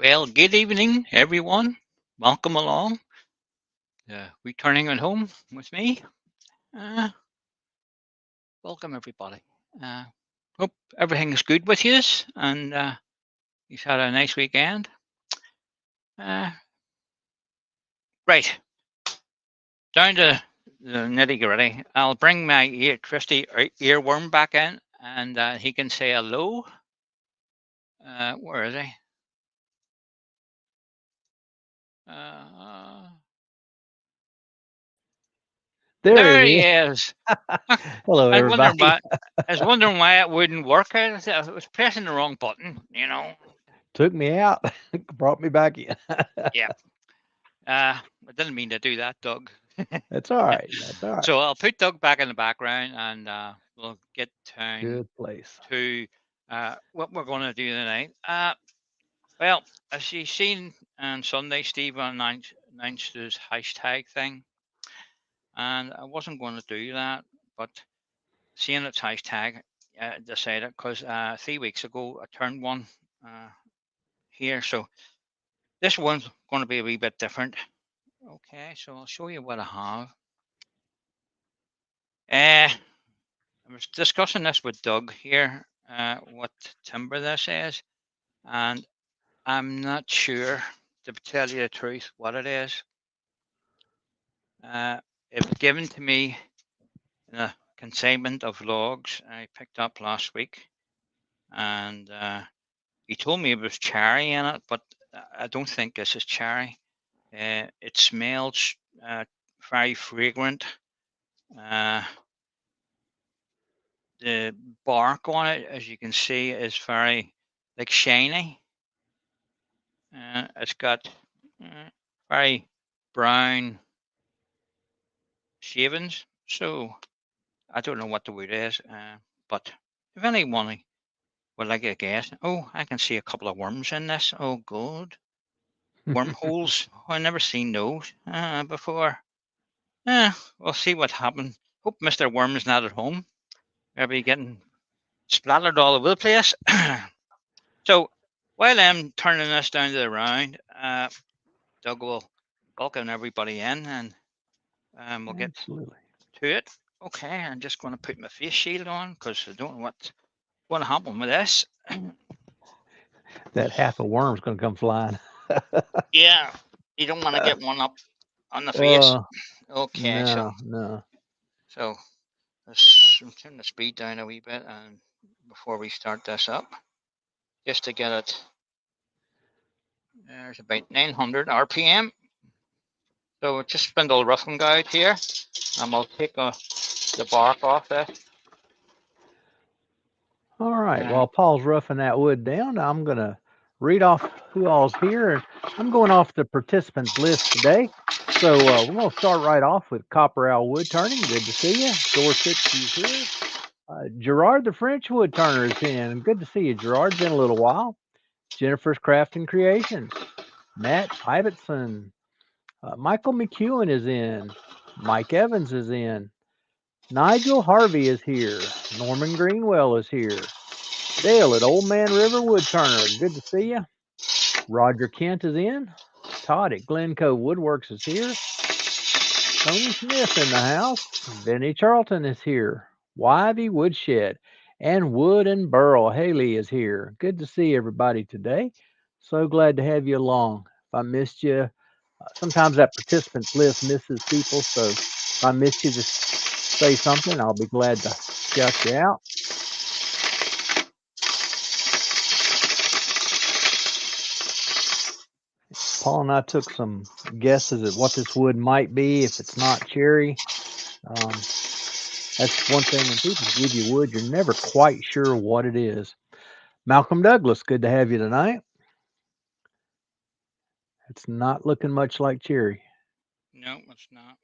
Well, good evening, everyone. Welcome along. Returning at home with me. Uh, Welcome, everybody. Uh, Hope everything's good with you and you've had a nice weekend. Uh, right, down to the nitty gritty. I'll bring my trusty earworm back in and he can say hello. Where is he? Uh, There there it he is. is. Hello, I was wondering everybody. why. I was wondering why it wouldn't work. I was pressing the wrong button. Took me out, brought me back in. Yeah. I didn't mean to do that, Doug. That's all right. That's all right. So I'll put Doug back in the background, and we'll get down Good place. to what we're going to do tonight. Well, as you've seen on Sunday, Steve announced his hashtag thing, and I wasn't going to do that, but seeing its hashtag, decided because 3 weeks ago I turned one here, so this one's going to be a wee bit different. Okay, so I'll show you what I have. I was discussing this with Doug here, what timber this is, and I'm not sure, to tell you the truth, what it is. It was given to me in a consignment of logs I picked up last week, and he told me it was cherry in it, but I don't think this is cherry. It smells very fragrant. Uh, the bark on it, as you can see, is very like shiny. It's got very brown shavings, so I don't know what the word is, but if anyone would like a guess, oh, I can see a couple of worms in this. Oh, good. Wormholes. I've never seen those before. We'll see what happens. Hope Mr. Worm's not at home. Maybe getting splattered all over the place. So while I'm turning this down to the round, Doug will welcome everybody in and we'll get Absolutely. to it. Okay, I'm just going to put my face shield on because I don't know what's going to happen with this. That half a worm's going to come flying. Yeah, you don't want to get one up on the face. Uh, Okay, no, no. so let's turn the speed down a wee bit and before we start this up, just to get it. There's about 900 RPM. So just spindle roughing guide here, and we'll take the bark off this. All right. While Paul's roughing that wood down, I'm going to read off who all's here. I'm going off the participants list today. So we're going to start right off with Copper Owl Wood Turning. Good to see you. Dorset, she's here. Gerard the French Wood Turner is in. Good to see you, Gerard. Been a little while. Jennifer's Craft and Creations. Matt Ivetson. Michael McEwen is in. Mike Evans is in. Nigel Harvey is here. Norman Greenwell is here. Dale at Old Man River Wood Turner. Good to see you. Roger Kent is in. Todd at Glencoe Woodworks is here. Tony Smith in the house. Benny Charlton is here. Wyvie Woodshed. And Wood and Burl Haley is here. Good to see everybody today. So glad to have you along. If I missed you, sometimes that participants list misses people. So if I missed you, just say something. I'll be glad to shout you out. Paul and I took some guesses at what this wood might be if it's not cherry. That's one thing when people give you wood, you're never quite sure what it is. Malcolm Douglas, good to have you tonight. It's not looking much like cherry. No, it's not.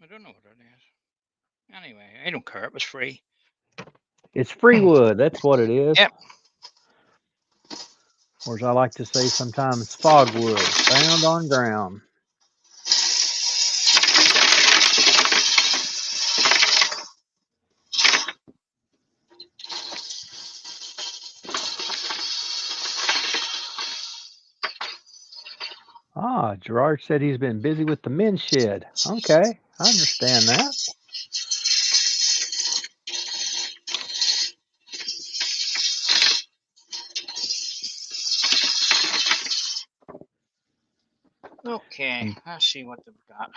I don't know what it is. Anyway, I don't care. It was free. It's free wood. That's what it is. Yep. Or as I like to say sometimes, fogwood, found on ground. Gerard said he's been busy with the men's shed. Okay, I understand that. Okay, let's see what they've got.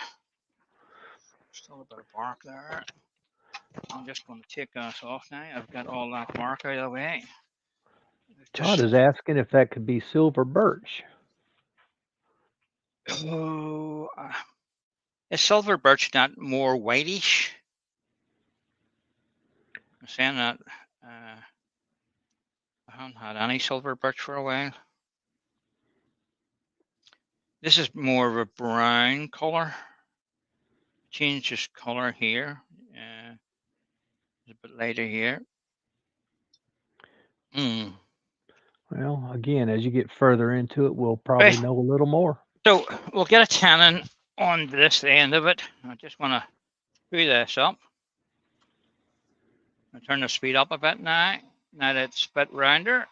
Still a bit of bark there. I'm just going to take this off now. I've got all that bark out of the way. Todd is asking if that could be silver birch. Oh, is silver birch not more whitish? I'm saying that I haven't had any silver birch for a while. This is more of a brown color. Changes color here. It's a bit lighter here. Well, again, as you get further into it, we'll probably know a little more. So we'll get a tannin on this end of it. I just want to screw this up. I'll turn the speed up a bit now. Now that it's a bit rounder.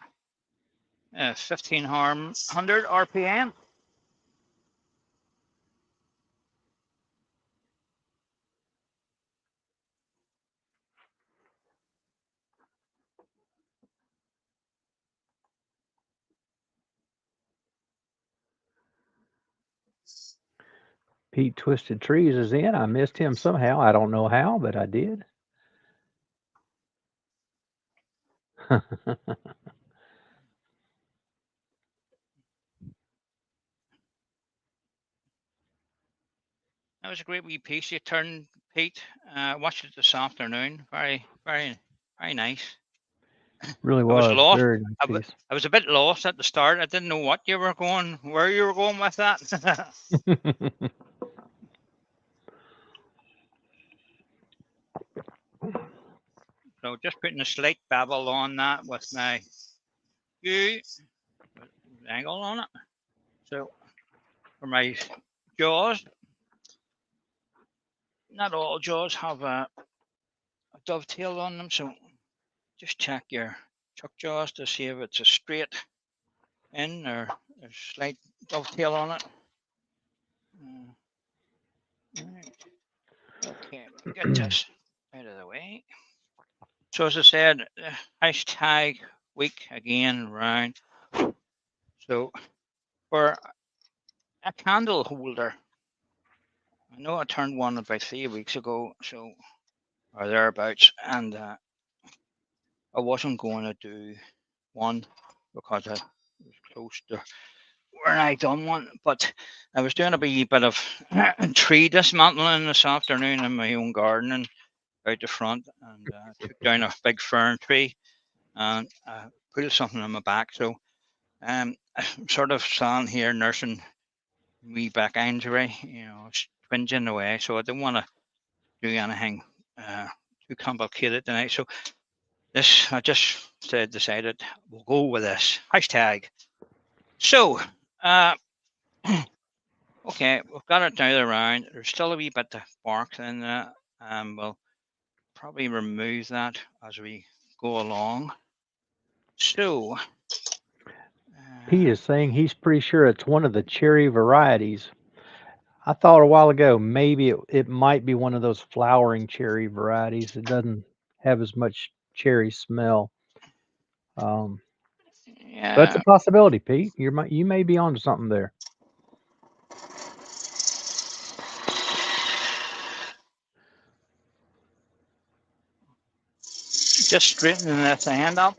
1500 RPM. Pete Twisted Trees is in. I missed him somehow. I don't know how, but I did. That was a great wee piece you turned, Pete. Watched it this afternoon. Very, very, very nice. Really was. I was lost. Very nice piece. I was a bit lost at the start. I didn't know where you were going with that. So just putting a slight bevel on that with my angle on it. So for my jaws, not all jaws have a dovetail on them, so just check your chuck jaws to see if it's a straight in or a slight dovetail on it. Okay, get this out of the way. So as I said, hashtag week again round. So for a candle holder, I know I turned one about 3 weeks ago, so or thereabouts, and I wasn't going to do one because I was close to where I done one, but I was doing a wee bit of tree dismantling this afternoon in my own garden out the front, and took down a big fern tree and put something on my back. So I'm sort of standing here nursing me back injury, it's twinging away. So I don't want to do anything too complicated tonight. So this, I just decided we'll go with this hashtag. So, okay, we've got it down the round. There's still a wee bit of bark in there. We'll probably remove that as we go along. So, Pete is saying he's pretty sure it's one of the cherry varieties. I thought a while ago maybe it might be one of those flowering cherry varieties. It doesn't have as much cherry smell. yeah, That's a possibility, Pete. You may be onto something there. just straightening this end up.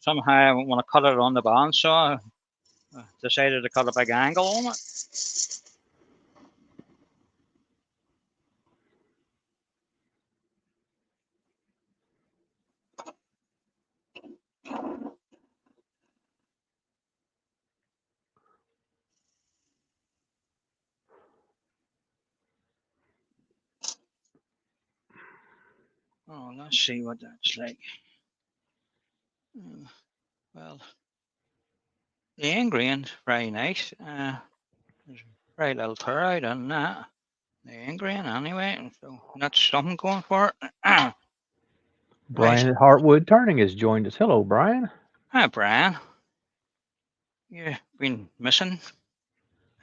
Somehow I want to cut it on the bandsaw. I decided to cut a big angle on it. Oh, let's see what that's like. Well, the end grain's very nice. There's very little tear out on that. The end grain anyway, so that's something going for it. Brian at Heartwood Turning has joined us. Hello, Brian. Hi, Brian. you've been missing.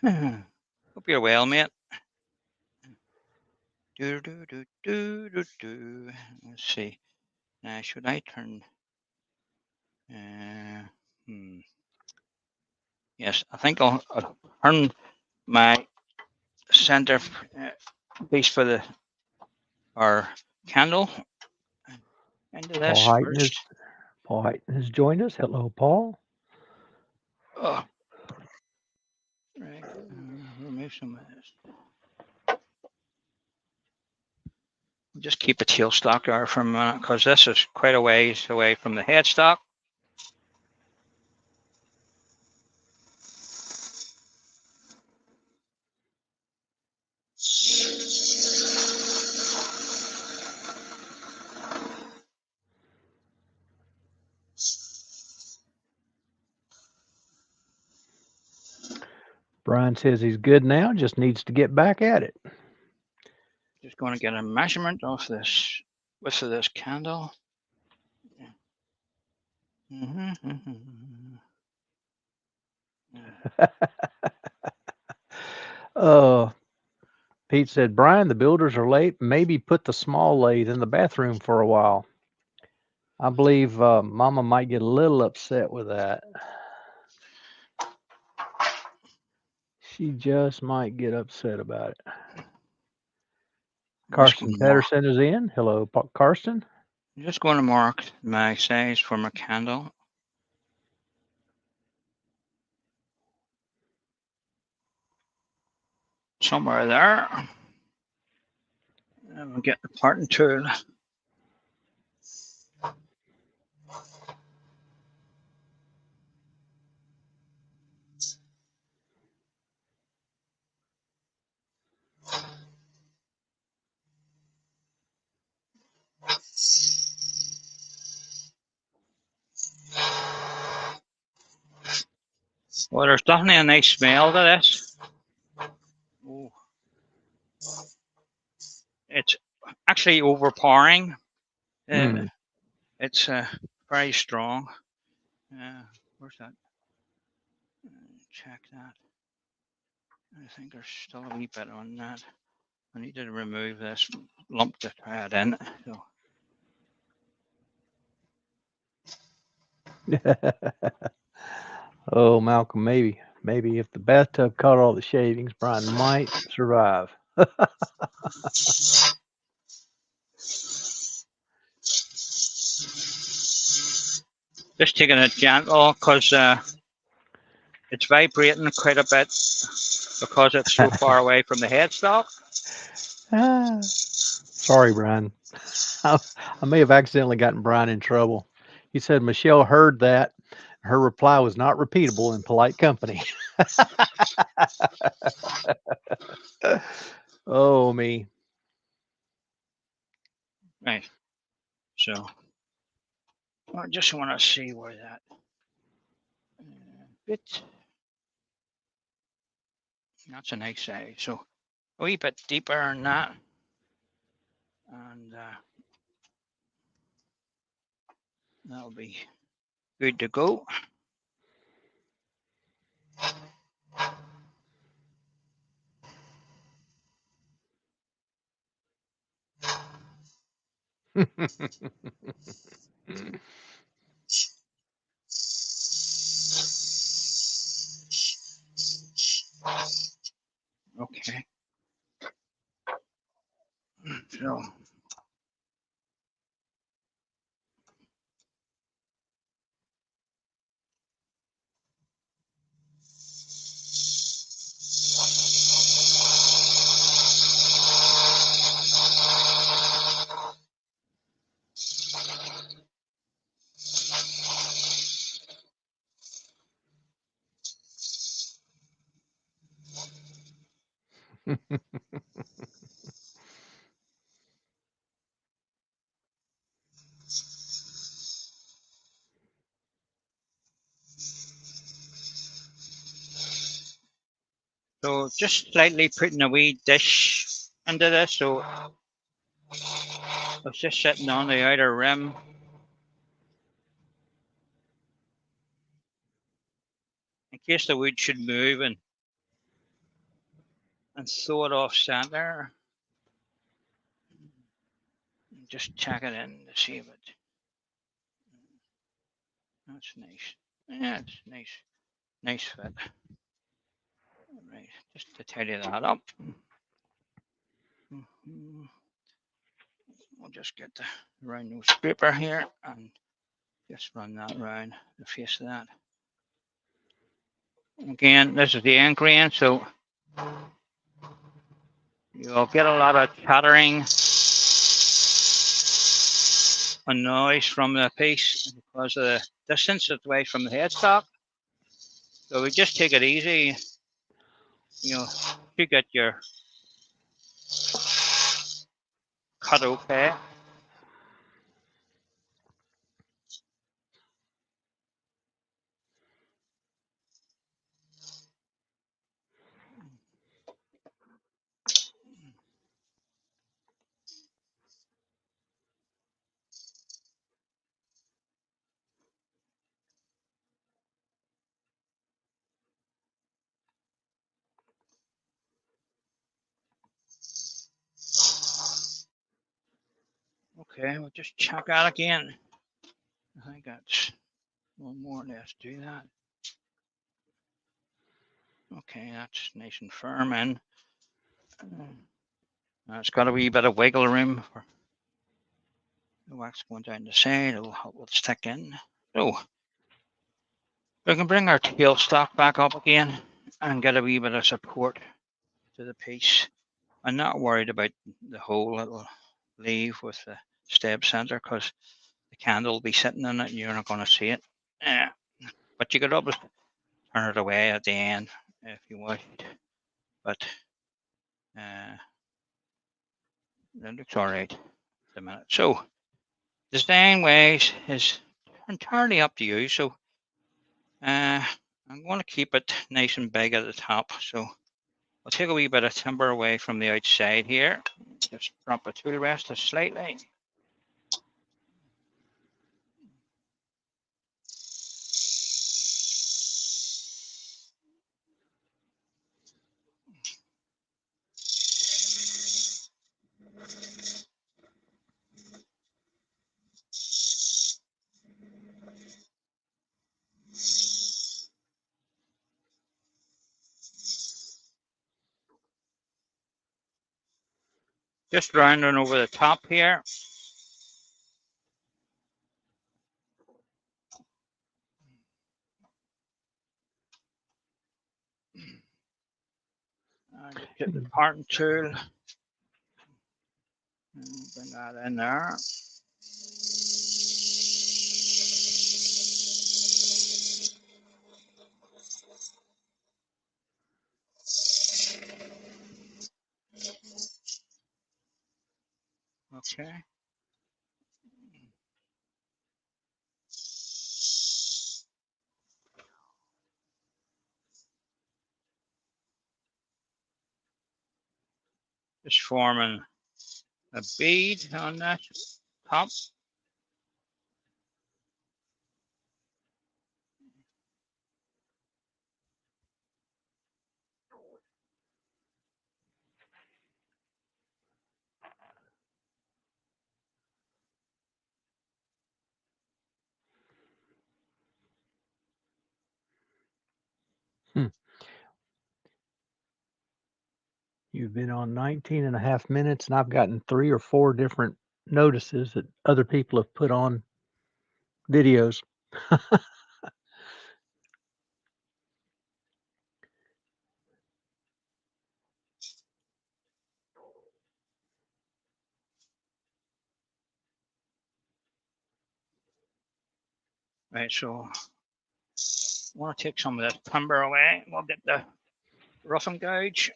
Hope you're well, mate. Let's see. Should I turn? Yes, I think I'll turn my center piece for our candle into this first. Paul Heighton has joined us. Hello, Paul. Oh. Right. Remove some of this. Just keep the tailstock there for a minute because this is quite a ways away from the headstock. Brian says he's good now, just needs to get back at it. Just going to get a measurement of this width of this candle. Pete said, Brian, the builders are late. Maybe put the small lathe in the bathroom for a while. I believe Mama might get a little upset with that. She just might get upset about it. Karsten Patterson is in. Hello, Karsten. I'm just going to mark my size for my candle. Somewhere there. And we'll get the parting tool. Well, there's definitely a nice smell to this. Ooh. It's actually overpowering. It's very strong. Where's that? Check that. I think there's still a wee bit on that. I need to remove this lump to try it in. So. Oh, Malcolm, maybe if the bathtub caught all the shavings, Brian might survive. Just taking it gentle because it's vibrating quite a bit because it's so far away from the headstock. Sorry, Brian. I may have accidentally gotten Brian in trouble. He said Michelle heard that. Her reply was not repeatable in polite company. Oh, me. Right. So I just want to see where that bit. That's a nice size. So a wee bit deeper than that. And that'll be good to go. Okay. So So just slightly putting a wee dish into this. So it's just sitting on the outer rim. In case the wood should move and throw it off center. Just check it in to see if it. That's nice. Yeah, it's nice. Nice fit. Right, just to tidy that up. We'll just get the round nose scraper here and just run that around the face of that. Again, this is the end grain, so you'll get a lot of chattering and noise from the piece because of the distance it's away from the headstock. So we just take it easy. You know, you get your cut okay. Okay, we'll just check that again. I think that's one more. Let's do that. Okay, that's nice and firm, and it's got a wee bit of wiggle room for the wax going down the side. It'll help it stick in. So we can bring our tailstock back up again and get a wee bit of support to the piece. I'm not worried about the hole it'll leave with the stab center because the candle will be sitting in it and you're not going to see it. Yeah. But you could always turn it away at the end if you wished. But that looks all right at the minute. So the design ways is entirely up to you. So I'm going to keep it nice and big at the top. So I'll take a wee bit of timber away from the outside here. Just drop the tool rest slightly. Just rounding over the top here. And get the parting tool. And bring that in there. Okay. Just forming a bead on that top. You've been on 19 and a half minutes, and I've gotten 3 or 4 different notices that other people have put on videos. Right, so I want to take some of this timber away. We'll get the roughing gouge.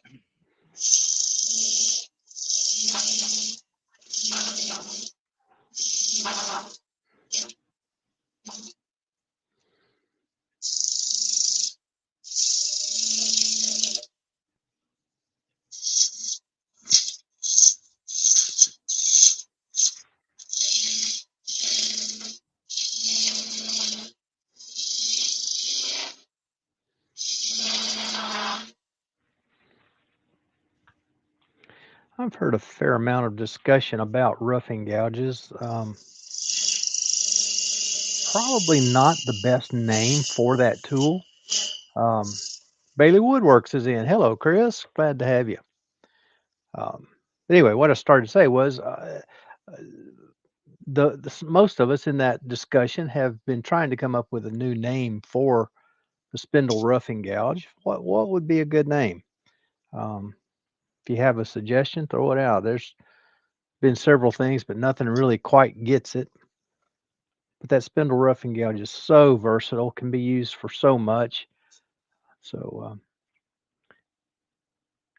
I've heard a fair amount of discussion about roughing gouges. Probably not the best name for that tool. Bailey Woodworks is in. Hello, Chris. Glad to have you. Um, anyway, what I started to say was most of us in that discussion have been trying to come up with a new name for the spindle roughing gouge. What would be a good name? If you have a suggestion, throw it out. There's been several things, but nothing really quite gets it. But that spindle roughing gouge is so versatile, can be used for so much. So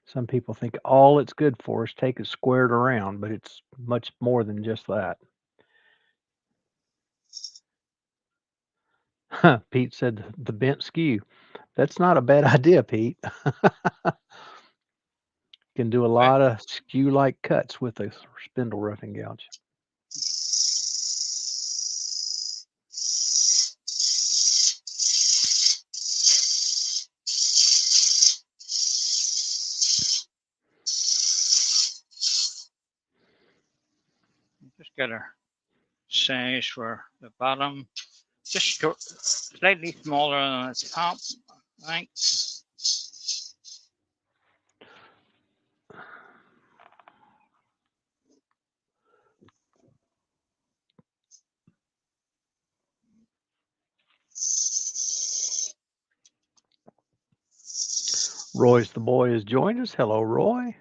some people think all it's good for is take it squared around, but it's much more than just that. Pete said the bent skew. That's not a bad idea, Pete. Can do a lot of skew-like cuts with a spindle roughing gouge. Just get a size for the bottom, just slightly smaller than the top, right? Roy's the boy has joined us. Hello, Roy.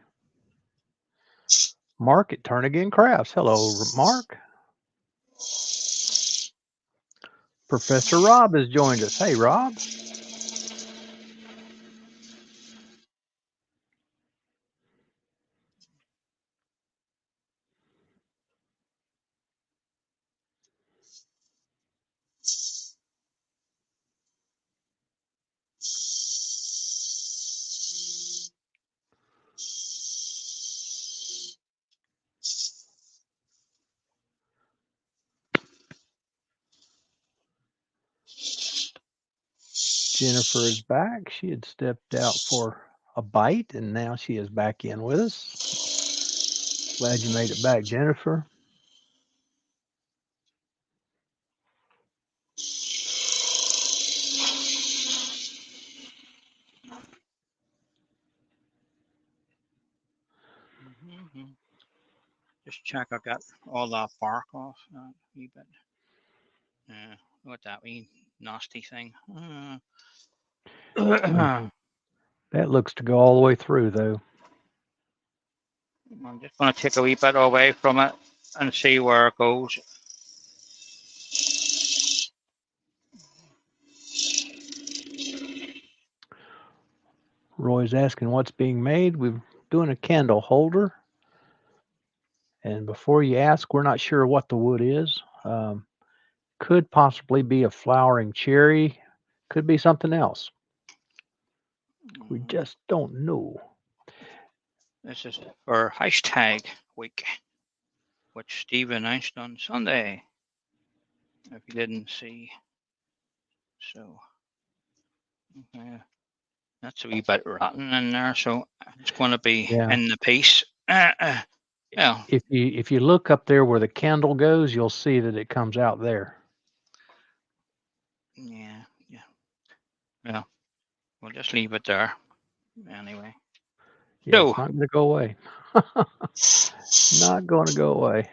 Mark at Turn Again Crafts. Hello, Mark. Professor Rob has joined us. Hey, Rob. Jennifer is back. She had stepped out for a bite, and now she is back in with us. Glad you made it back, Jennifer. Just check I got all that bark off a wee bit. What that wee nasty thing. That looks to go all the way through, though. I'm just going to take a wee bit away from it and see where it goes. Roy's asking what's being made. We're doing a candle holder. And before you ask, we're not sure what the wood is. Could possibly be a flowering cherry. Could be something else. We just don't know. This is for hashtag week, which Steve announced on Sunday. If you didn't see. So, that's a wee bit rotten in there. So it's going to be in the piece. Yeah. If you look up there where the candle goes, you'll see that it comes out there. Yeah. We'll just leave it there. Anyway. Yeah, it's not going to go away. Not going to go away.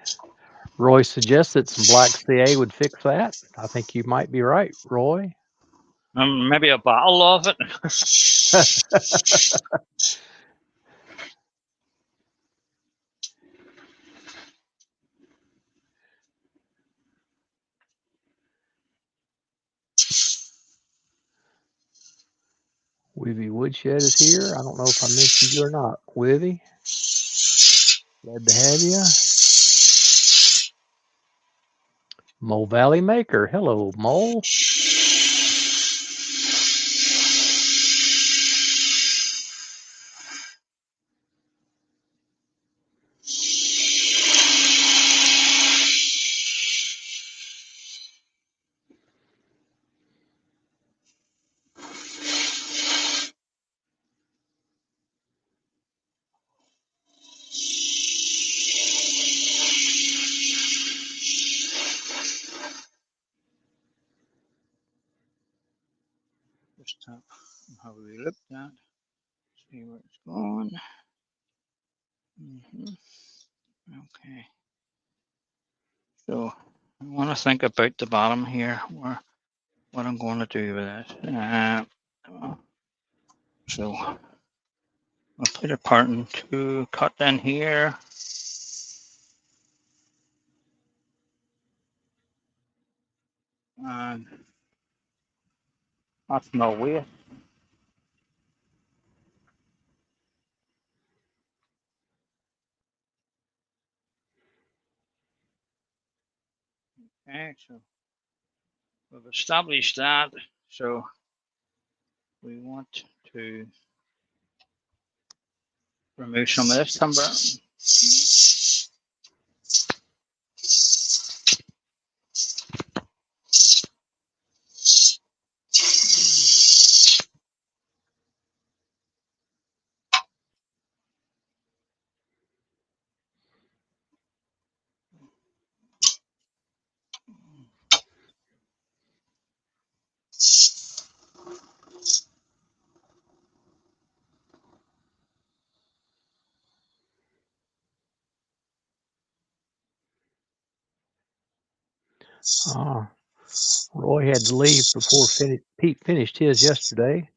Roy suggests that some black CA would fix that. I think you might be right, Roy. Maybe a bottle of it. Wivy Woodshed is here. I don't know if I mentioned you or not. Wivy, glad to have you. Mole Valley Maker. Hello, Mole. have we looked at? See where it's going. Okay. So I want to think about the bottom here, where what I'm going to do with it. So I'll put a pattern to cut in here. And that's my weight. Okay, so we've established that. So we want to remove some of this timber. Roy had to leave before Pete finished his yesterday.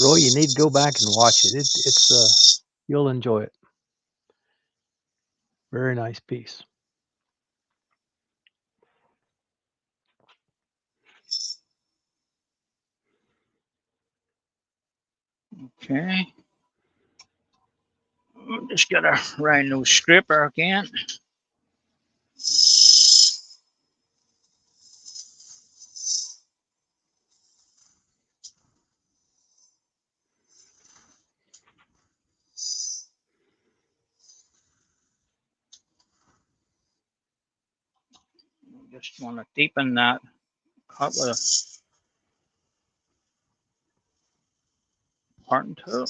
Roy, you need to go back and watch it. It's you'll enjoy it. Very nice piece. Okay. We'll just get a rhino scraper again. Just want to deepen that cut with a parting tool.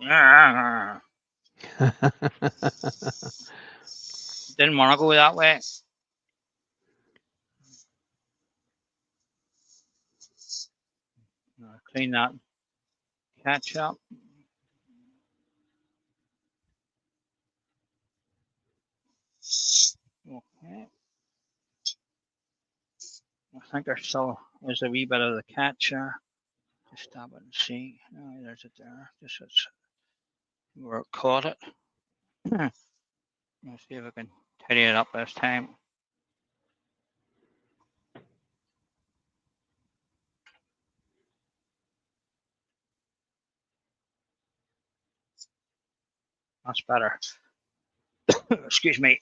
Yeah. Didn't want to go that way. Clean that catch up. Okay. I think there still is a wee bit of the catch there. Just stop it and see. Oh, there's it there. This is where it caught it. Let's see if I can tidy it up this time. That's better. Excuse me.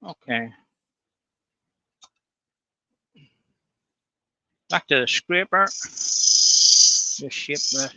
Okay. Back to the scraper. Just shape this.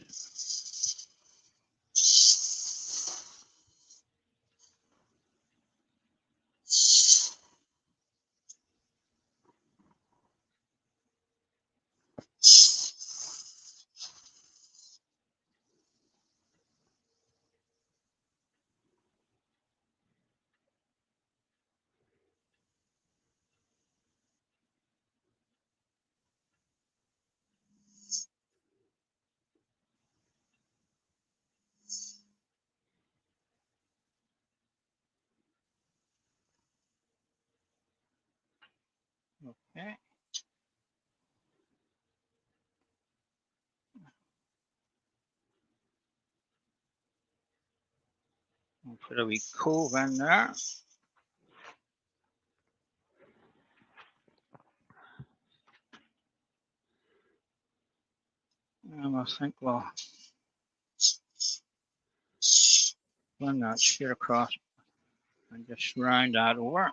Okay. We'll put a wee cove in there. And I think we'll run that straight across and just round that over.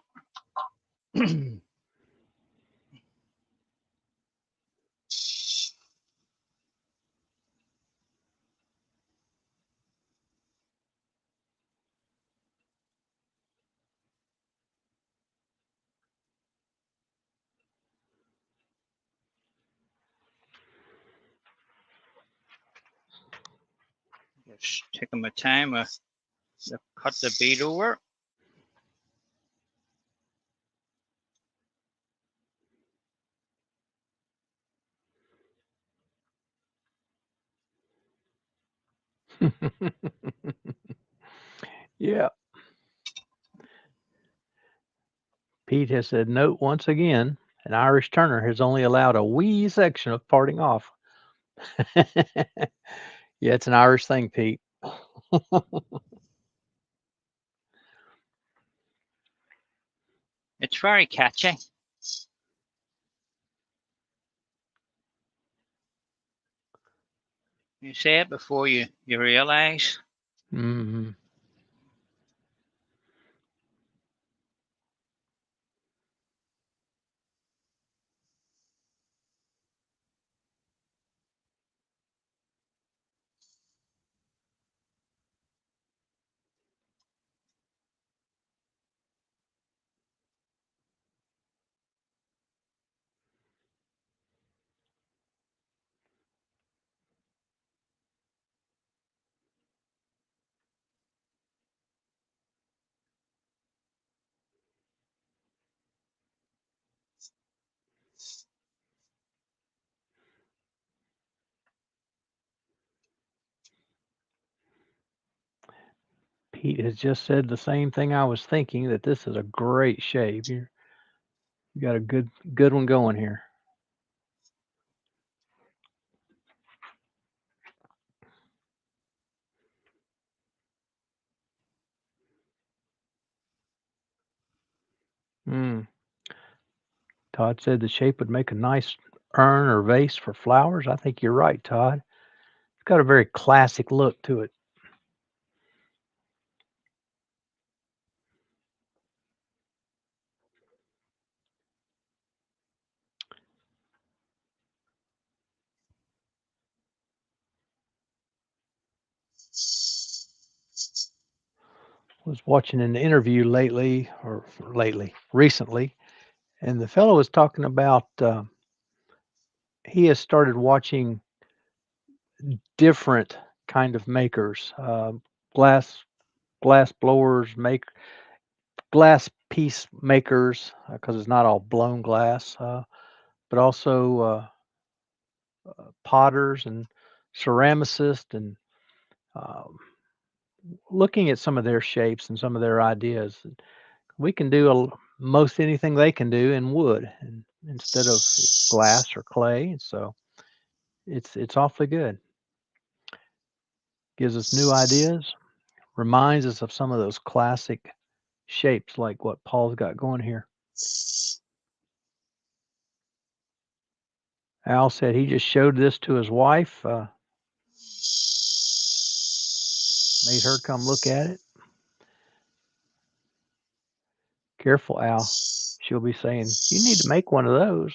Just taking my time to cut the bead over. Yeah. Pete has said, note once again, an Irish turner has only allowed a wee section of parting off. Yeah, it's an Irish thing, Pete. It's very catchy. You say it before you realize. Mm-hmm. Pete has just said the same thing I was thinking, that this is a great shape. You got a good one going here. Todd said the shape would make a nice urn or vase for flowers. I think you're right, Todd. It's got a very classic look to it. Was watching an interview recently, and the fellow was talking about he has started watching different kind of makers, glass blowers, make glass piece makers, because it's not all blown glass, but also potters and ceramicists, and um, looking at some of their shapes and some of their ideas. We can do most anything they can do in wood and instead of glass or clay. So it's awfully good. Gives us new ideas, reminds us of some of those classic shapes like what Paul's got going here. Al said he just showed this to his wife, made her come look at it. Careful, Al. She'll be saying, you need to make one of those.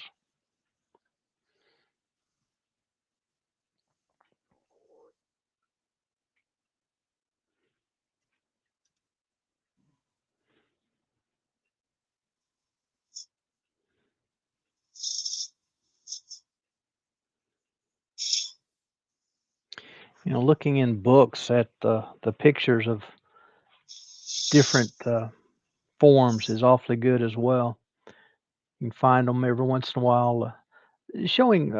You know, looking in books at the pictures of different forms is awfully good as well. You can find them every once in a while, showing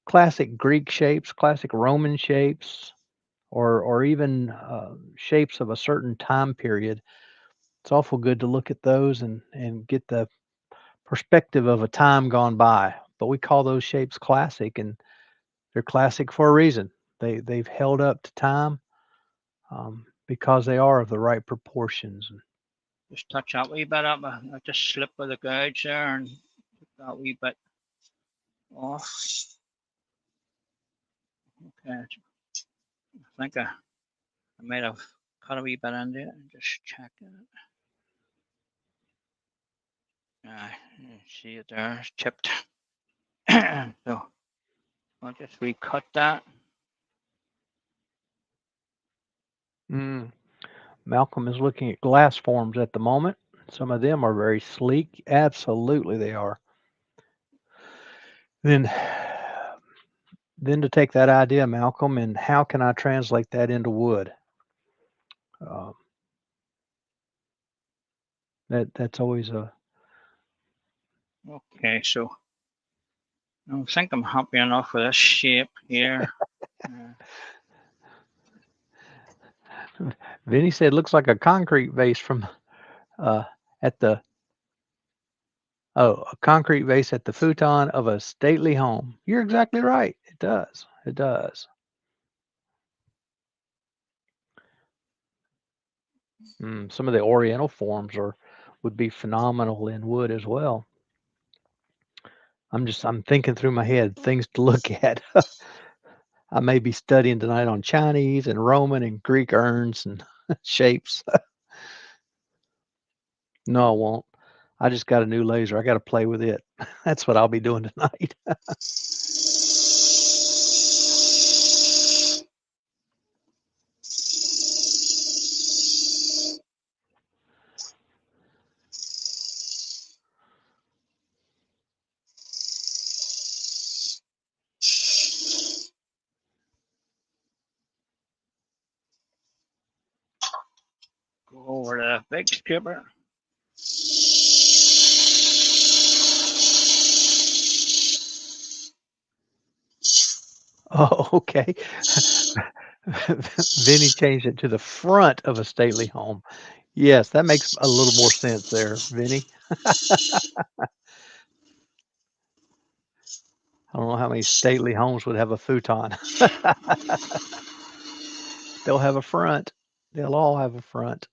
classic Greek shapes, classic Roman shapes, or even shapes of a certain time period. It's awful good to look at those and get the perspective of a time gone by. But we call those shapes classic, and they're classic for a reason. They've held up to time because they are of the right proportions. Just touch that wee bit up. I just slipped with the gouge there and took that wee bit off. Okay, I think I might have cut a wee bit into it and just check it. See it there, it's chipped. So I'll just recut that. Malcolm is looking at glass forms at the moment. Some of them are very sleek. Absolutely, they are. Then to take that idea, Malcolm, and how can I translate that into wood? That's always a. Okay, so I think I'm happy enough with this shape here. Vinny said, "Looks like a concrete vase from at the." Oh, a concrete vase at the futon of a stately home. You're exactly right. It does. It does. Some of the Oriental forms would be phenomenal in wood as well. I'm thinking through my head things to look at. I may be studying tonight on Chinese and Roman and Greek urns and shapes. No, I won't. I just got a new laser. I got to play with it. That's what I'll be doing tonight. Go over the big stripper. Oh, okay. Vinny changed it to the front of a stately home. Yes, that makes a little more sense there, Vinny. I don't know how many stately homes would have a futon. They'll have a front. They'll all have a front.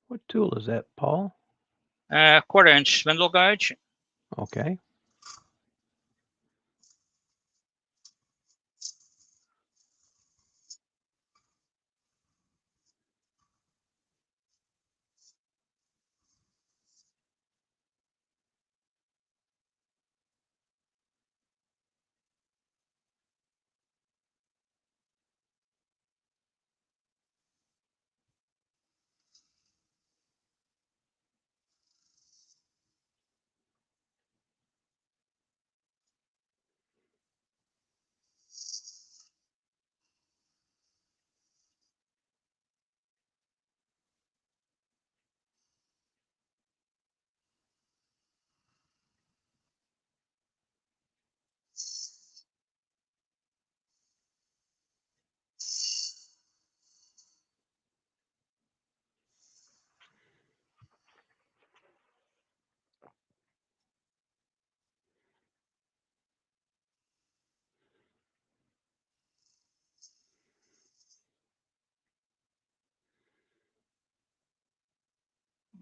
What tool is that, Paul? 1/4-inch spindle gouge. Okay.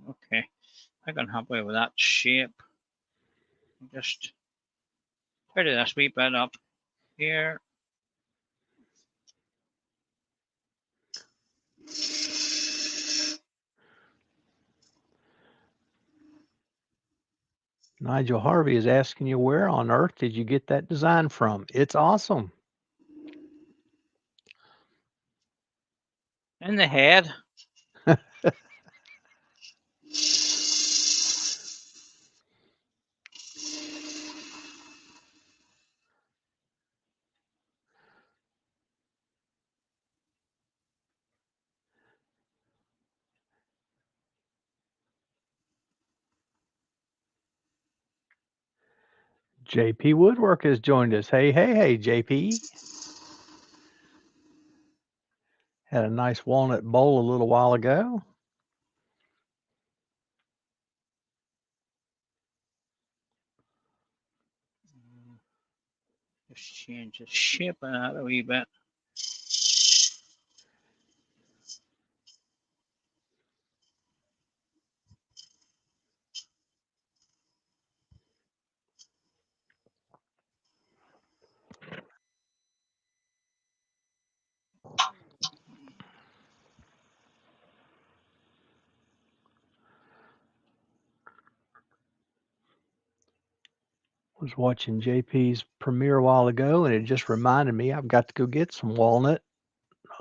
Okay, I can happy with that shape. Just tidy this wee bit up here. Nigel Harvey is asking you, where on earth did you get that design from? It's awesome. In the head. JP Woodwork has joined us. Hey, JP. Had a nice walnut bowl a little while ago. Just change the shape of that a wee bit. Was watching JP's premiere a while ago, and it just reminded me I've got to go get some walnut.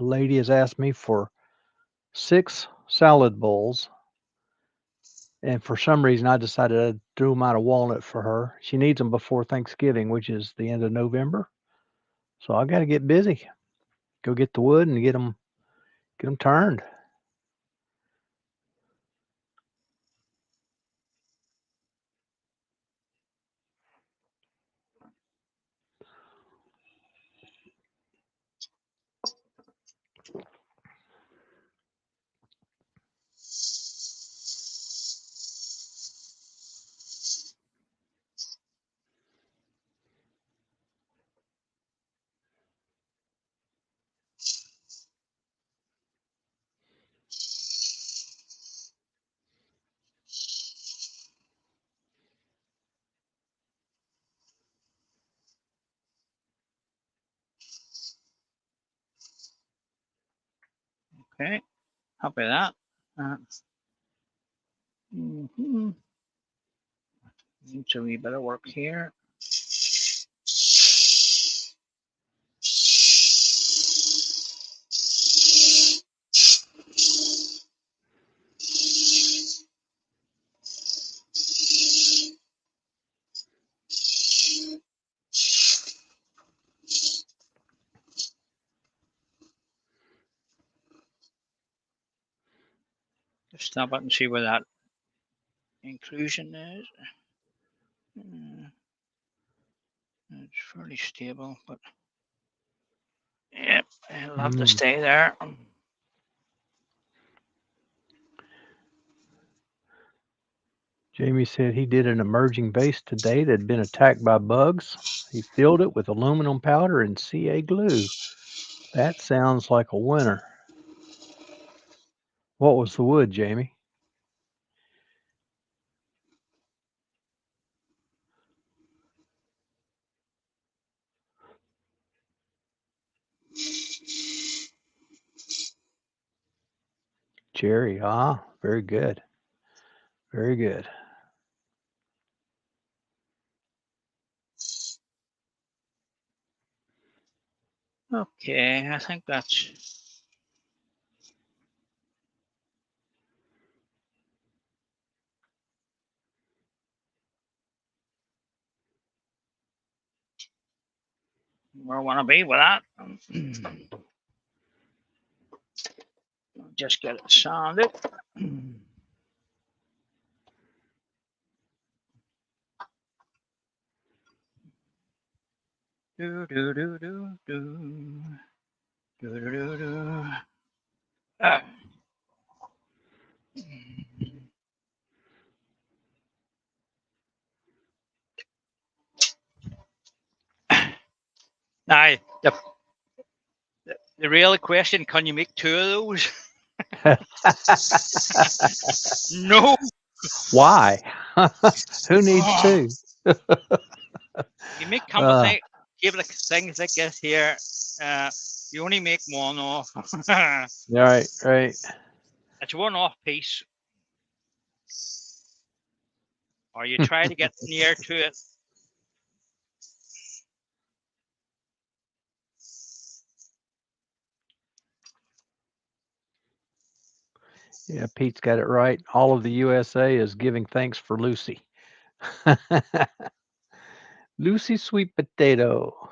A lady has asked me for 6 salad bowls, and for some reason I decided I'd throw them out of walnut for her. She needs them before Thanksgiving, which is the end of November. So I got to get busy. Go get the wood and get them turned. Okay, happy with that. Needs a wee bit of work here. Just stop it and see where that inclusion is. It's fairly stable, but yep, it'll have to stay there. Jamie said he did an emerging vase today that had been attacked by bugs. He filled it with aluminum powder and CA glue. That sounds like a winner. What was the wood, Jamie? Cherry. Ah, very good. Very good. Okay, I think that's where I want to be with that. Just get it sanded. Do do do do do do do do do. Now, the real question, can you make 2 of those? No. Why? Who needs Oh, two? you make Uh, complicated things like this here. You only make one off. right, right. It's one off piece, or you try to get near to it. Yeah, Pete's got it right. All of the USA is giving thanks for Lucy. Lucy Sweet Potato.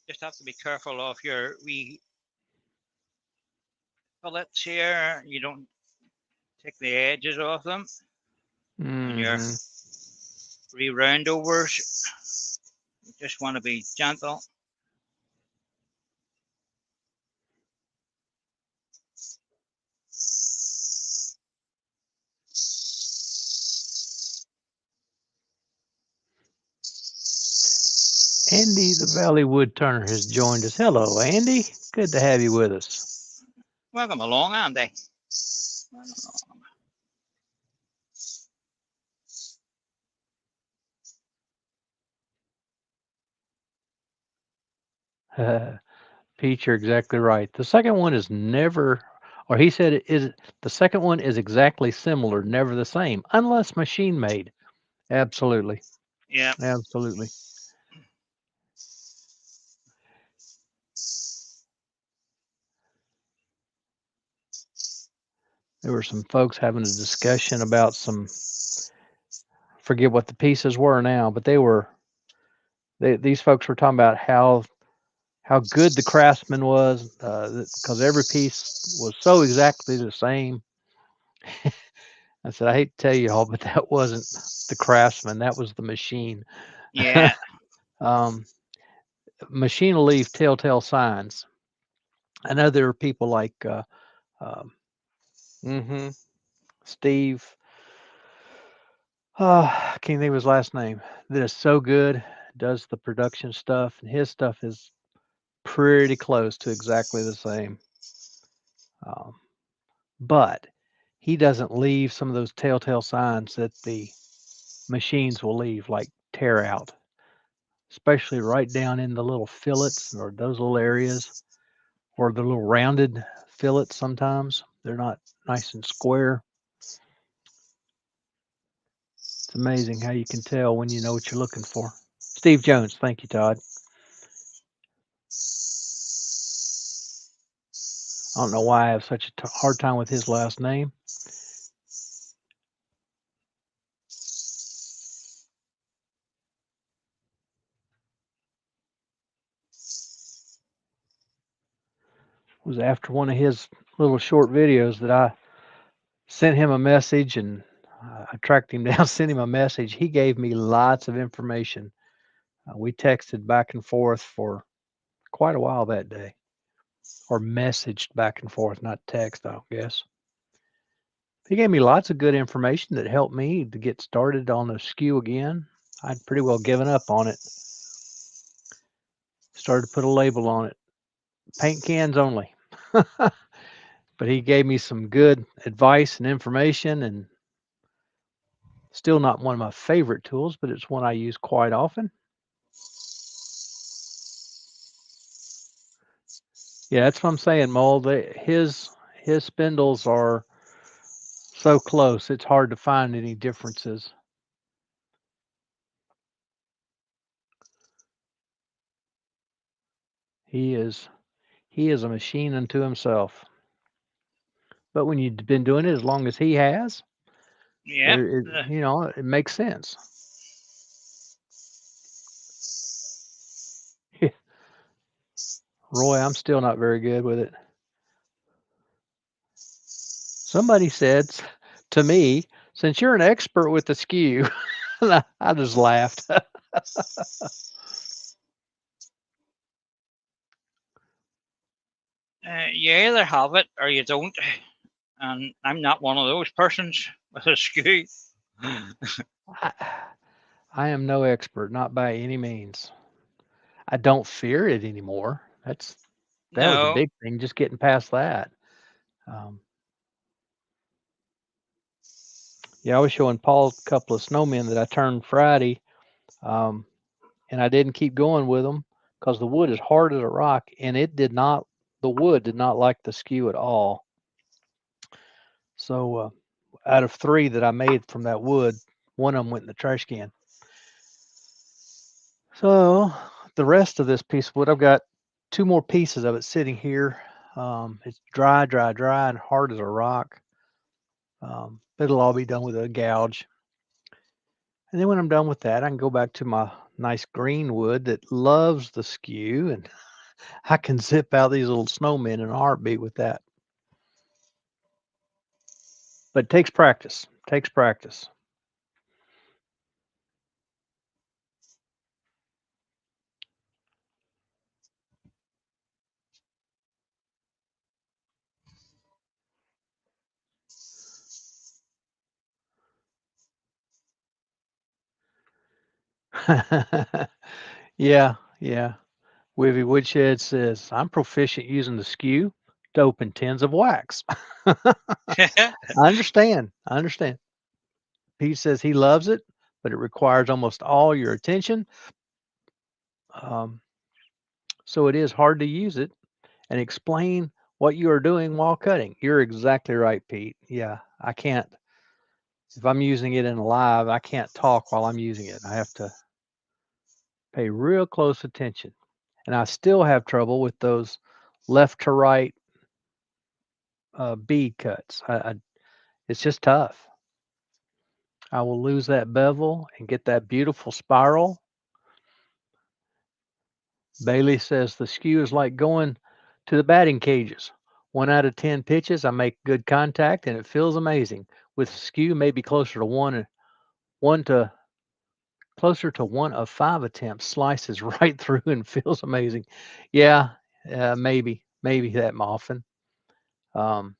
Just have to be careful of your wee fillets here. You don't take the edges off them on your wee roundovers. You just want to be gentle. Andy the Valley Wood Turner has joined us. Hello, Andy. Good to have you with us. Welcome along, Andy. Welcome along. Pete, you're exactly right. The second one is never, or he said it is, the second one is exactly similar, never the same, unless machine made. Absolutely. Yeah. Absolutely. There were some folks having a discussion about some, forget what the pieces were now, but these folks were talking about how good the craftsman was, because every piece was so exactly the same. I said, I hate to tell you all, but that wasn't the craftsman. That was the machine. Yeah. Machine will leave telltale signs. I know there are people like um, Steve. I can't think of his last name. That is so good. Does the production stuff, and his stuff is pretty close to exactly the same. Um, but he doesn't leave some of those telltale signs that the machines will leave, like tear out, especially right down in the little fillets or those little areas, or the little rounded fillets. Sometimes they're not nice and square. It's amazing how you can tell when you know what you're looking for. Steve Jones, thank you, Todd. I don't know why I have such a hard time with his last name. It was after one of his little short videos that I sent him a message, and I tracked him down, sent him a message. He gave me lots of information. We texted back and forth for quite a while that day, or messaged back and forth, not text, I guess. He gave me lots of good information that helped me to get started on the skew again. I'd pretty well given up on it. Started to put a label on it. Paint cans only. But he gave me some good advice and information, and still not one of my favorite tools, but it's one I use quite often. Yeah, that's what I'm saying, Mole. His spindles are so close, it's hard to find any differences. He is a machine unto himself. But when you've been doing it as long as he has, Yeah. it makes sense. Roy, I'm still not very good with it. Somebody said to me, since you're an expert with the skew, I just laughed. You either have it or you don't, and I'm not one of those persons with a skew. I, I am no expert, not by any means. I don't fear it anymore. That was a No. big thing, just getting past that. Um, yeah, I was showing Paul a couple of snowmen that I turned Friday, um, and I didn't keep going with them because the wood is hard as a rock, and the wood did not like the skew at all. So out of 3 that I made from that wood, one of them went in the trash can. So the rest of this piece of wood, I've got 2 more pieces of it sitting here. It's dry, dry, dry, and hard as a rock. It'll all be done with a gouge. And then when I'm done with that, I can go back to my nice green wood that loves the skew, and I can zip out these little snowmen in a heartbeat with that. But it takes practice. Takes practice. Yeah, yeah. Wivy Woodshed says, I'm proficient using the skew to open tins of wax. I understand. I understand. Pete says he loves it, but it requires almost all your attention. Um, so it is hard to use it and explain what you are doing while cutting. You're exactly right, Pete. Yeah, I can't. If I'm using it in live, I can't talk while I'm using it. I have to pay real close attention. And I still have trouble with those left to right bead cuts. It's just tough. I will lose that bevel and get that beautiful spiral. Bailey says the skew is like going to the batting cages. 1 out of 10 pitches, I make good contact and it feels amazing. With skew, maybe one to closer to 1 of 5 attempts, slices right through and feels amazing. Yeah, maybe that often. Um,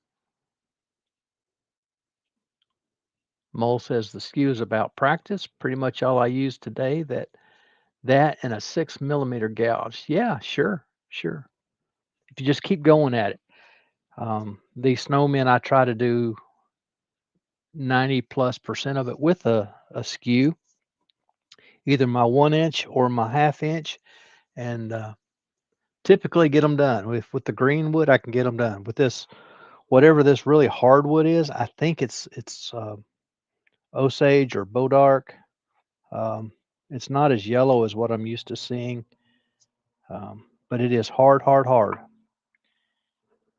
Mole says the skew is about practice. Pretty much all I use today. That and a 6 millimeter gouge. Yeah, sure, sure. If you just keep going at it. These snowmen, I try to do 90+% of it with a skew, either my 1 inch or my ½ inch, and typically get them done. With the green wood, I can get them done. With this, whatever this really hard wood is, I think it's Osage or Bodark. Um, it's not as yellow as what I'm used to seeing, but it is hard, hard, hard.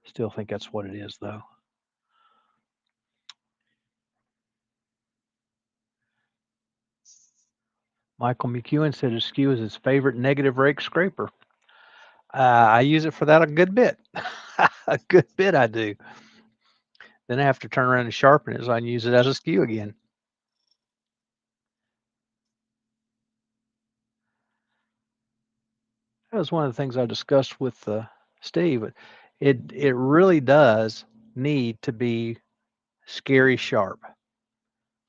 Still think that's what it is, though. Michael McEwen said his skew is his favorite negative rake scraper. I use it for that a good bit. A good bit I do. Then I have to turn around and sharpen it so I can use it as a skew again. That was one of the things I discussed with Steve. It really does need to be scary sharp.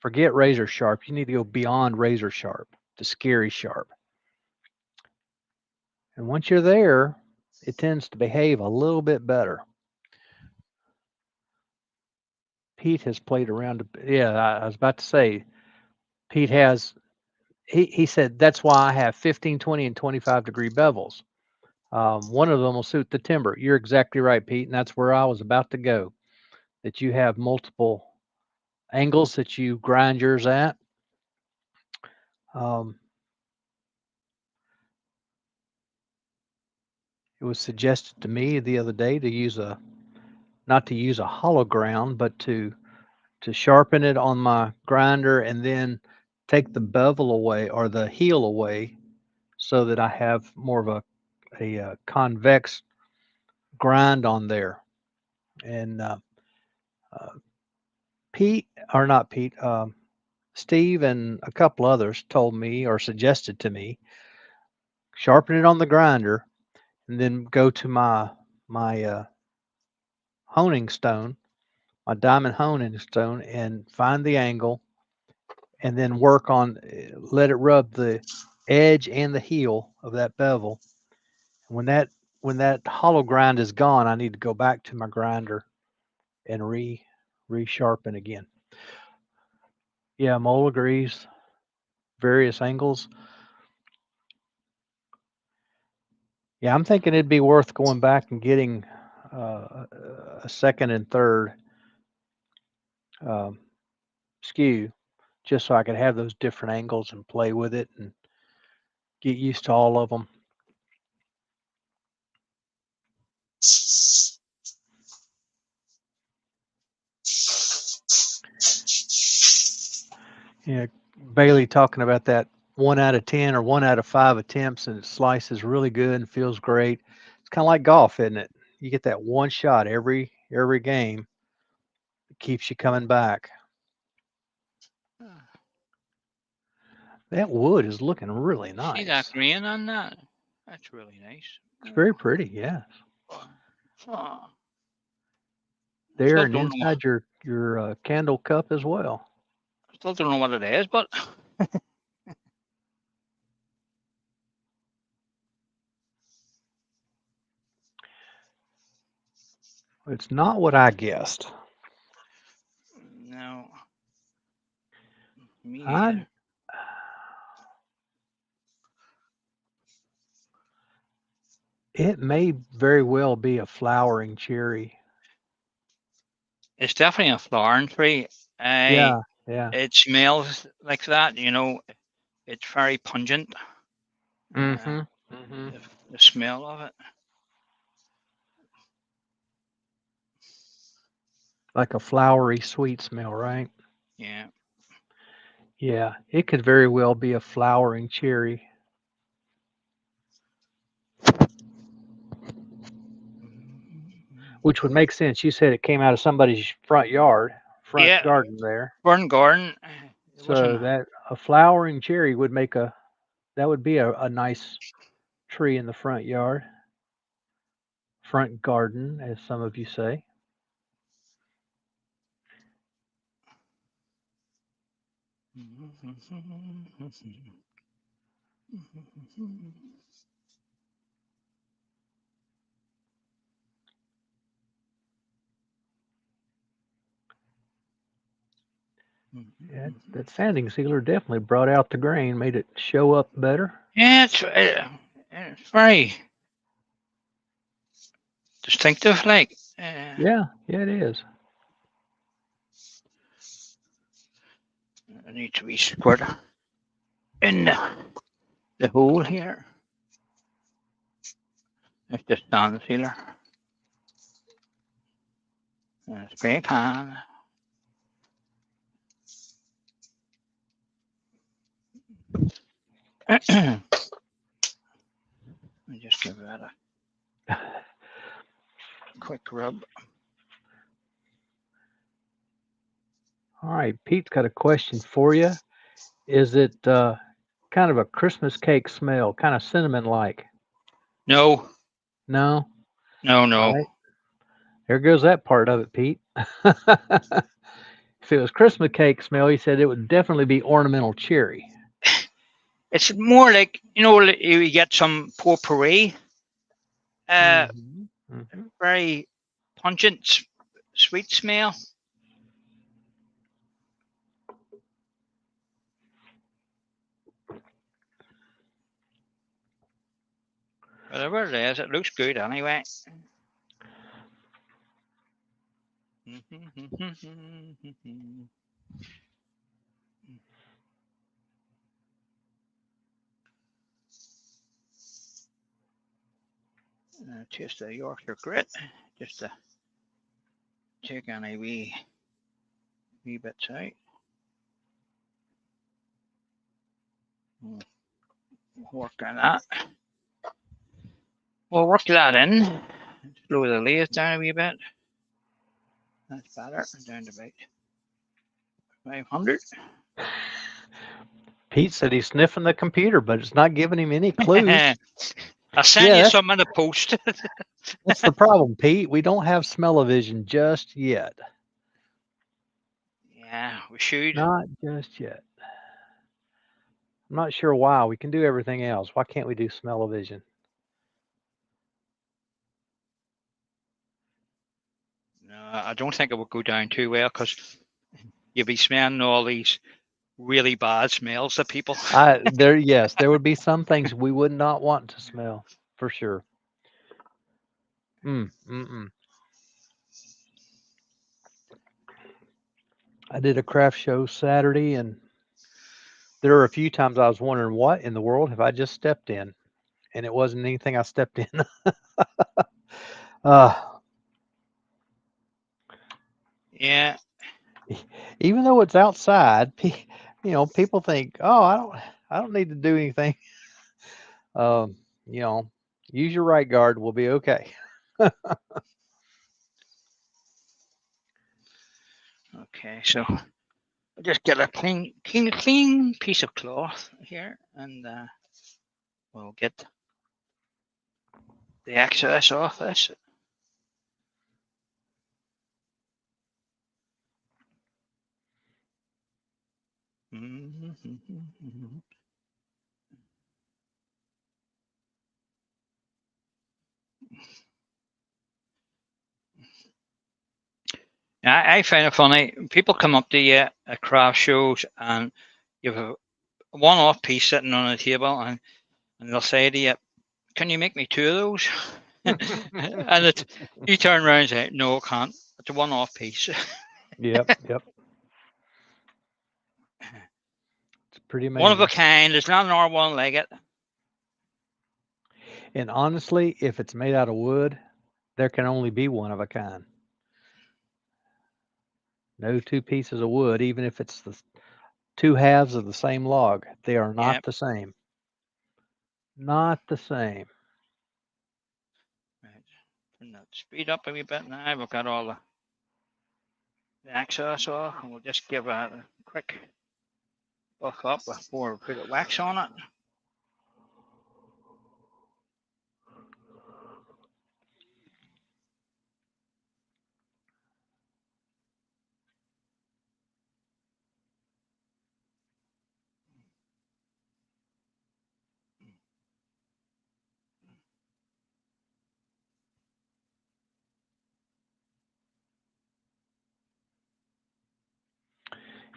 Forget razor sharp. You need to go beyond razor sharp to scary sharp. And once you're there, it tends to behave a little bit better. Pete has played around. Yeah, I was about to say, Pete has. He said that's why I have 15, 20, and 25-degree bevels. One of them will suit the timber. You're exactly right, Pete, and that's where I was about to go. That you have multiple angles that you grind yours at. Um, it was suggested to me the other day to use not to use a hollow ground, but to sharpen it on my grinder and then take the bevel away or the heel away so that I have more of a convex grind on there. And Pete, or not Pete, Steve and a couple others told me or suggested to me, sharpen it on the grinder and then go to my honing stone, my diamond honing stone, and find the angle, and then work on, let it rub the edge and the heel of that bevel. When that hollow grind is gone, I need to go back to my grinder and resharpen again. Yeah, Mole agrees. Various angles. Yeah, I'm thinking it'd be worth going back and getting a second and third skew, just so I could have those different angles and play with it and get used to all of them. Yeah, Bailey talking about that 1 out of 10 or 1 out of 5 attempts, and it slices really good and feels great. It's kind of like golf, isn't it? You get that one shot every game. It keeps you coming back. That wood is looking really nice. See that green on that? That's really nice. It's very pretty, yes. Oh. There Still and don't know inside your candle cup as well. Still don't know what it is, but It's not what I guessed. no. Me either. It may very well be a flowering cherry. It's definitely a flowering tree. Yeah. It smells like that, you know. It's very pungent. Mm-hmm. The smell of it. Like a flowery, sweet smell, right? Yeah. Yeah, it could very well be a flowering cherry. Which would make sense. You said it came out of somebody's front garden there. Front garden. So that a flowering cherry would make that would be a nice tree in the front yard. Front garden, as some of you say. Yeah, that sanding sealer definitely brought out the grain, made it show up better. Yeah, it's very distinctive, like. Yeah, it is. It needs to be squirt in the hole here. It's the sand sealer. Spray can. I just give that a quick rub. All right, Pete's got a question for you. Is it kind of a Christmas cake smell, kind of cinnamon-like? No. No? No. Right. There goes that part of it, Pete. If it was Christmas cake smell, he said it would definitely be ornamental cherry. It's more like, you know, you get some potpourri. Very pungent, sweet smell. Whatever it is, it looks good anyway. Taste the Yorkshire grit, just to take any wee bits out. Work on that. We'll work that in. Slow the lathe down a wee bit. That's better. Down to about 500. Pete said he's sniffing the computer, but it's not giving him any clues. I'll send you some in the post. That's the problem, Pete. We don't have smell-o-vision just yet. Yeah, we should. Not just yet. I'm not sure why. We can do everything else. Why can't we do smell-o-vision? No, I don't think it would go down too well because you'd be smelling all these really bad smells that people. Yes, there would be some things we would not want to smell for sure. I did a craft show Saturday, and there were a few times I was wondering what in the world have I just stepped in, and it wasn't anything I stepped in. Yeah. Even though it's outside, people think, "Oh, I don't need to do anything." You know, use your right guard, we'll be okay. Okay, so I'll just get a clean piece of cloth here, and we'll get the excess off this. I find it funny. People come up to you at craft shows and you have a one-off piece sitting on a table, and they'll say to you, "Can you make me two of those?" And you turn around and say, "No, I can't. It's a one-off piece." Yep. It's pretty amazing. One of a kind. There's not another one like it. And honestly, if it's made out of wood, there can only be one of a kind. No two pieces of wood, even if it's the two halves of the same log, they are not the same. Not the same. Right. Turn that speed up a wee bit now. We've got all the excess off, and we'll just give a quick buff up before we put the wax on it.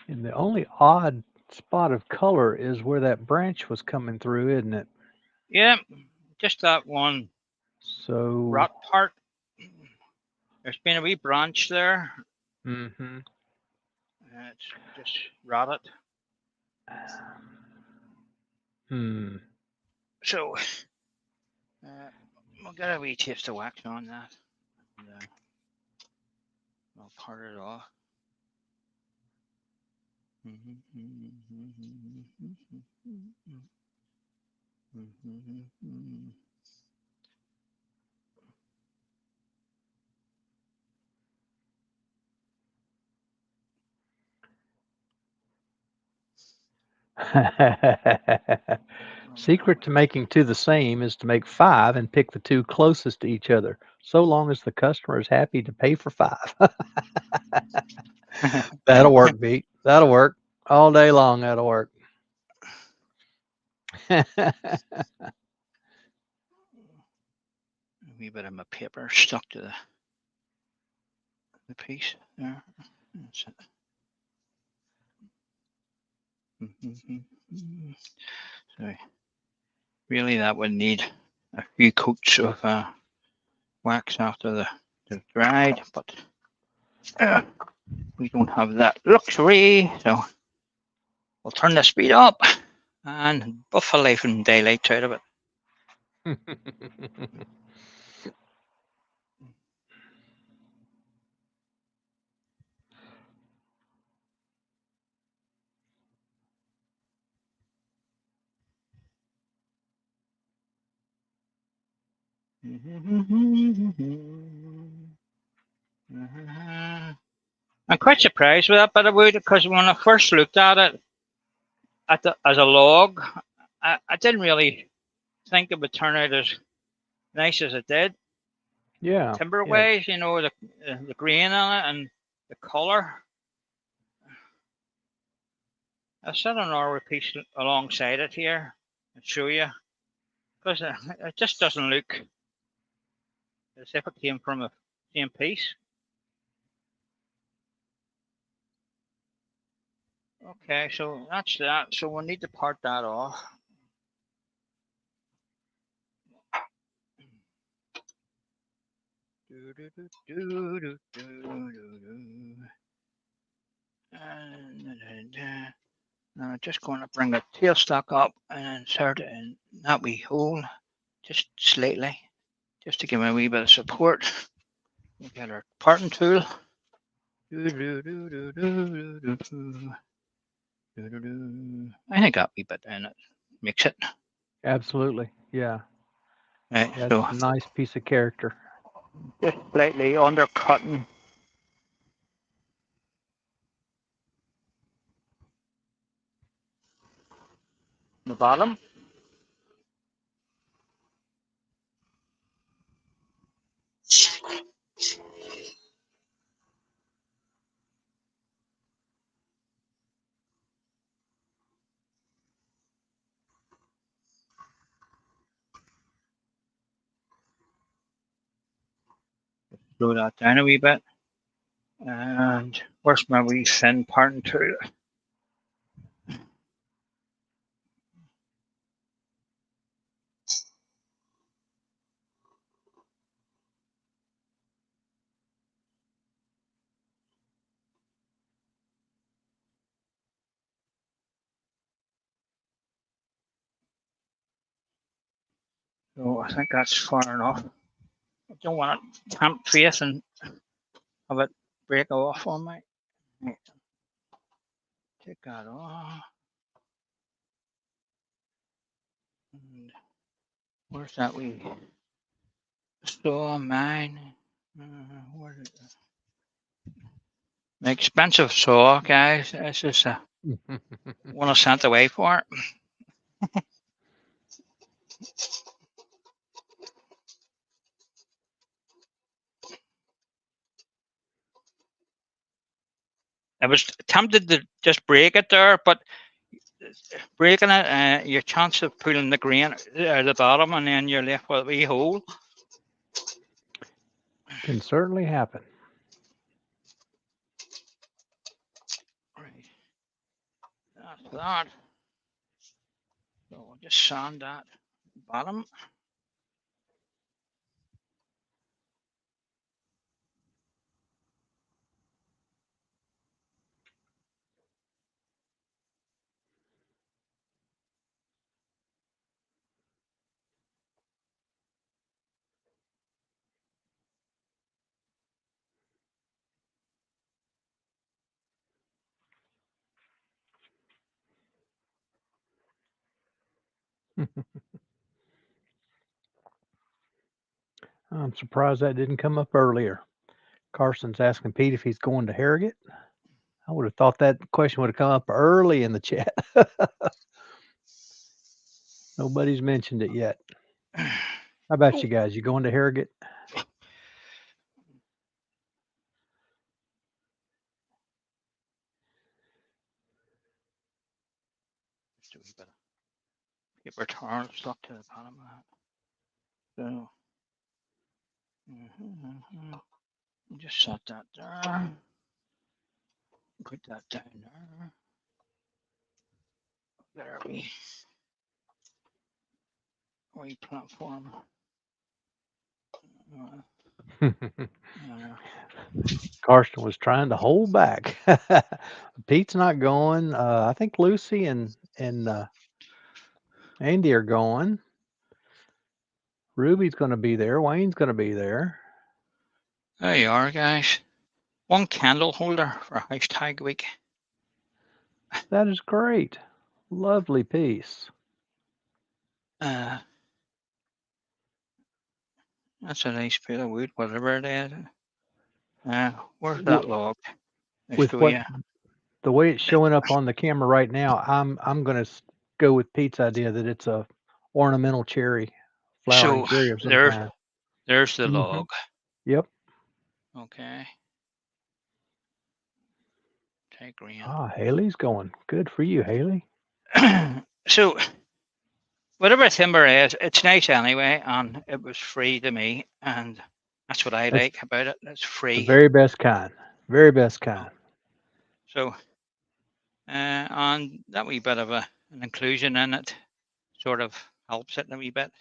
And the only odd spot of color is where that branch was coming through, isn't it? Yeah, just that one So rot part. There's been a wee branch there. Mm-hmm. It's just rotted. So we'll get a wee taste of wax on that. And, I'll part it off. Secret to making two the same is to make 5 and pick the two closest to each other, so long as the customer is happy to pay for 5. That'll work, Pete. That'll work. All day long, that'll work. A wee bit of my paper stuck to the piece there. That's it. So really that would need a few coats of wax after the dried, but we don't have that luxury, so we'll turn the speed up and buff a life and daylight out of it. I'm quite surprised with that bit of wood because when I first looked at it as a log, I didn't really think it would turn out as nice as it did. Yeah. timber Yeah. wise, you know, the grain on it and the colour. I'll set another piece alongside it here and show you, because it just doesn't look as if it came from the same piece. Okay, so that's that. So we'll need to part that off. Now I'm just going to bring the tailstock up and insert it in that wee hole, just slightly, just to give it a wee bit of support. We'll get our parting tool. I think that wee bit in it makes it. Absolutely. Yeah. Right, That's so a nice piece of character. just slightly undercutting the bottom. Slow that down a wee bit. And where's my wee thin parting tool? So I think that's far enough. I don't want it tamp face and have it break off on me. Right. Take that off. And where's that wee saw of mine? Where is it? An expensive saw, guys. This is one I sent away for it. I was tempted to just break it there, but breaking it, your chance of pulling the grain out of the bottom, and then you're left with a wee hole. Can certainly happen. Right. That's that. So we'll just sand that bottom. I'm surprised that didn't come up earlier. Carson's asking Pete if he's going to Harrogate. I would have thought that question would have come up early in the chat. Nobody's mentioned it yet. How about you guys? You going to Harrogate? Just a wee bit of paper towel stuck to the bottom of that. So just set that there. Put that down there. There we platform. Carson was trying to hold back. Pete's not going. I think Lucy and Andy are going. Ruby's going to be there. Wayne's going to be there. There you are, guys. One candle holder for hashtag week. That is great. Lovely piece. That's a nice bit of wood, whatever it is. Where's that log? With what the way it's showing up on the camera right now, I'm going to go with Pete's idea that it's a ornamental cherry, flowering cherry of some kind. There's the log. Yep. Okay. Take green. Ah, Haley's going. Good for you, Haley. So whatever timber is, it's nice anyway, and it was free to me, and that's what I That's like about it. It's the free. very best kind. Very best kind. So, and that wee bit of an inclusion in it sort of helps it a wee bit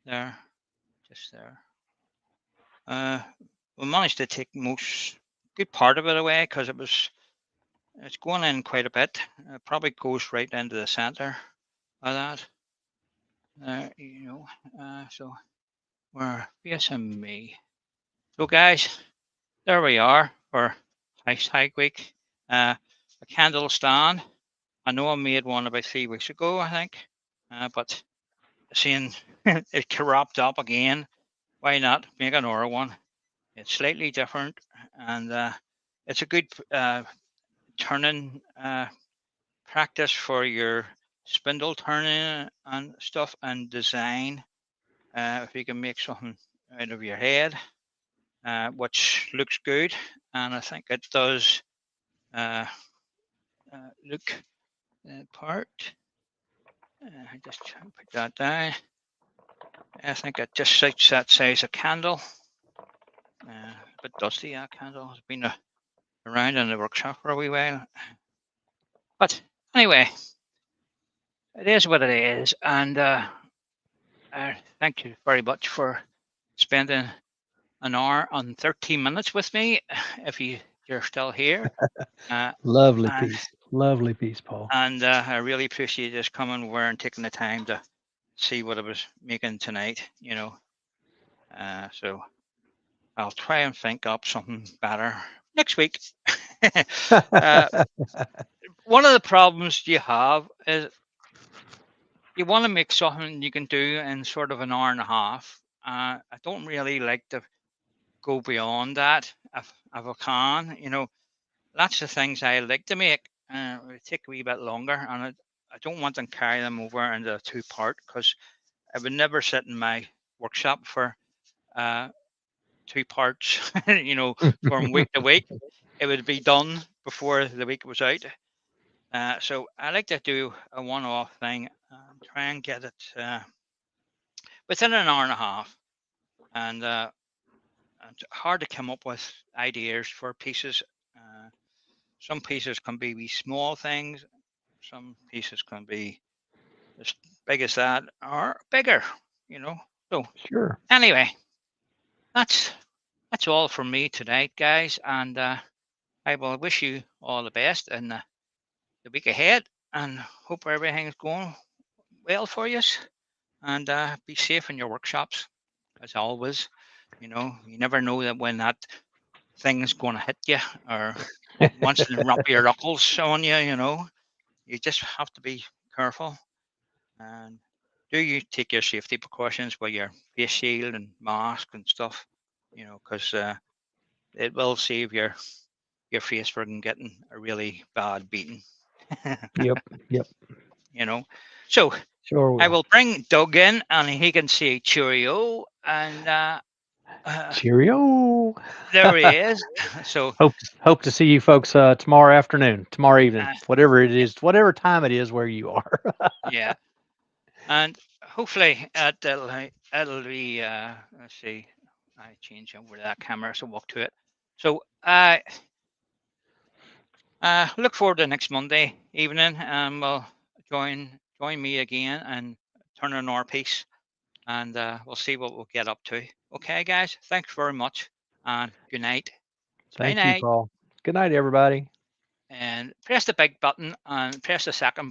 there, just there. We managed to take most good part of it away because it's going in quite a bit. It probably goes right into the center of that. So we're facing me. So guys, there we are for hashtag week. A candle stand. I know I made one about 3 weeks ago, I think, but seeing it corrupt up again, why not make another one? It's slightly different, and it's a good turning practice for your spindle turning and stuff and design. If you can make something out of your head, which looks good, and I think it does look part. I just try and put that down. I think it just suits that size of candle. A bit dusty, that candle has been around in the workshop for a wee while. But anyway, it is what it is, and thank you very much for spending an hour and 13 minutes with me. If you're still here, Lovely and piece. Lovely piece, Paul. I really appreciate you just coming over and taking the time to see what I was making tonight. So I'll try and think up something better next week. One of the problems you have is you want to make something you can do in sort of an hour and a half. I don't really like to go beyond that if I can. Lots of things I like to make it take a wee bit longer, and I don't want to carry them over into a two-part because I would never sit in my workshop for 2 parts, from week to week. It would be done before the week was out. So I like to do a one-off thing and try and get it within an hour and a half. And it's hard to come up with ideas for pieces. Some pieces can be wee small things. Some pieces can be as big as that or bigger. So Sure. anyway, that's all from me tonight, guys. And I will wish you all the best in the week ahead, and hope everything's going well for you. And be safe in your workshops, as always. You never know that when that thing's going to hit you or wants to rump your knuckles on you. You just have to be careful. And do you take your safety precautions with your face shield and mask and stuff? Because it will save your face from getting a really bad beating. Yep. Yep. So Sure I will. will bring Doug in, and he can say cheerio, and Cheerio. there he is. So Hope to see you folks tomorrow afternoon, tomorrow evening, uh, whatever it yeah, is, whatever time it is where you are. yeah, and hopefully it'll be. Let's see, I change over that camera, so walk to it. So I look forward to next Monday evening, and we'll join me again and turn on our piece, and we'll see what we'll get up to. Okay, guys, thanks very much, and good night. Bye Thank you, night. Paul. Good night, everybody. And press the big button and press the second